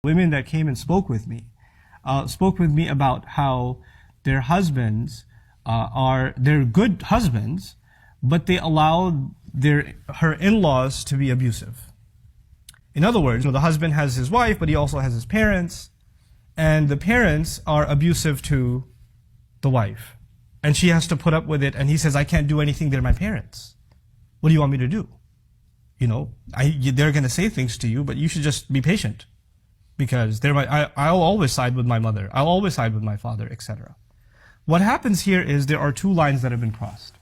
Women that came and spoke with me about how their husbands they're good husbands, but they allow her in-laws to be abusive. In other words, the husband has his wife, but he also has his parents, and the parents are abusive to the wife, and she has to put up with it. And he says, "I can't do anything. They're my parents. What do you want me to do? They're going to say things to you, but you should just be patient." Because I'll always side with my mother. I'll always side with my father, etc. What happens here is there are two lines that have been crossed.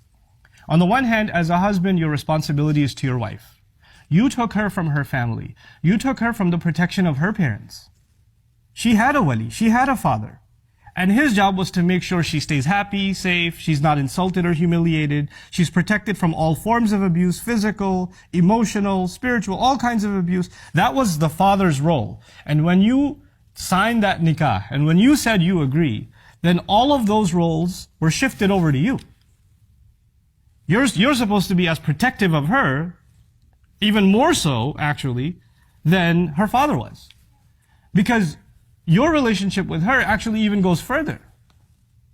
On the one hand, as a husband, your responsibility is to your wife. You took her from her family. You took her from the protection of her parents. She had a wali. She had a father. And his job was to make sure she stays happy, safe, she's not insulted or humiliated, she's protected from all forms of abuse, physical, emotional, spiritual, all kinds of abuse. That was the father's role. And when you signed that nikah, and when you said you agree, then all of those roles were shifted over to you. You're supposed to be as protective of her, even more so, actually, than her father was. Because your relationship with her actually even goes further.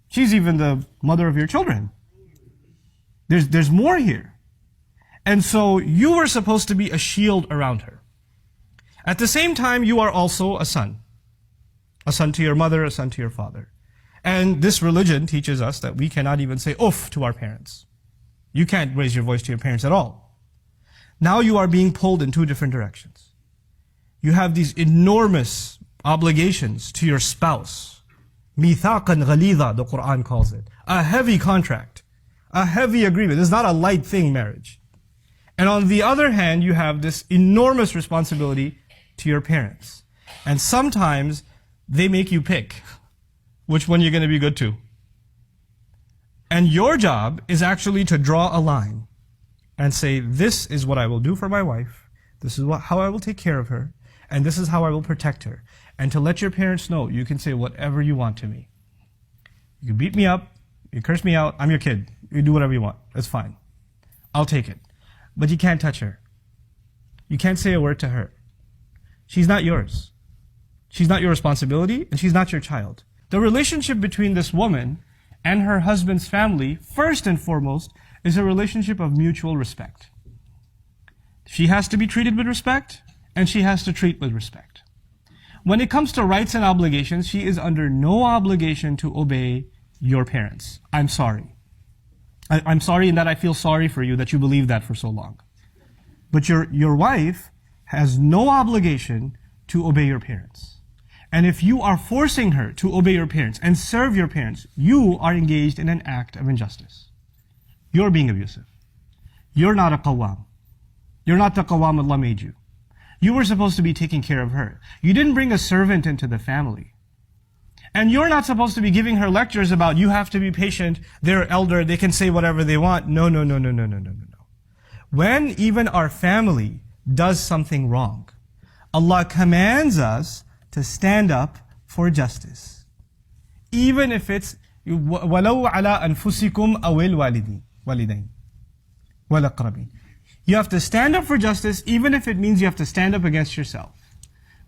She's even the mother of your children. There's more here. And so you were supposed to be a shield around her. At the same time, you are also a son. A son to your mother, a son to your father. And this religion teaches us that we cannot even say "oof" to our parents. You can't raise your voice to your parents at all. Now you are being pulled in two different directions. You have these enormous obligations to your spouse. Mithaqan ghalidha, the Quran calls it. A heavy contract. A heavy agreement. It's not a light thing, marriage. And on the other hand, you have this enormous responsibility to your parents. And sometimes they make you pick which one you're going to be good to. And your job is actually to draw a line and say, this is what I will do for my wife. This is how I will take care of her. And this is how I will protect her. And to let your parents know, you can say whatever you want to me. You can beat me up, you curse me out, I'm your kid. You do whatever you want, that's fine. I'll take it. But you can't touch her. You can't say a word to her. She's not yours. She's not your responsibility, and she's not your child. The relationship between this woman and her husband's family, first and foremost, is a relationship of mutual respect. She has to be treated with respect, and she has to treat with respect. When it comes to rights and obligations, she is under no obligation to obey your parents. I'm sorry. I'm sorry in that I feel sorry for you that you believed that for so long. But your wife has no obligation to obey your parents. And if you are forcing her to obey your parents and serve your parents, you are engaged in an act of injustice. You're being abusive. You're not a qawwam. You're not the qawwam Allah made you. You were supposed to be taking care of her. You didn't bring a servant into the family. And you're not supposed to be giving her lectures about you have to be patient, they're elder, they can say whatever they want. No. When even our family does something wrong, Allah commands us to stand up for justice. Even if it's wallohu ala anfusikum awil walidain wal aqrabin. You have to stand up for justice, even if it means you have to stand up against yourself.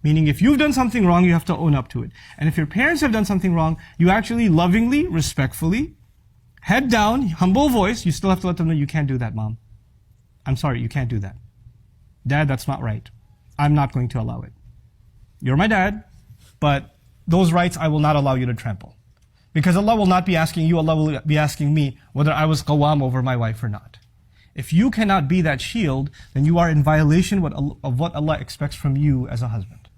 Meaning if you've done something wrong, you have to own up to it. And if your parents have done something wrong, you actually lovingly, respectfully, head down, humble voice, you still have to let them know, you can't do that, Mom. I'm sorry, you can't do that. Dad, that's not right. I'm not going to allow it. You're my dad, but those rights I will not allow you to trample. Because Allah will not be asking you, Allah will be asking me whether I was qawwam over my wife or not. If you cannot be that shield, then you are in violation of what Allah expects from you as a husband.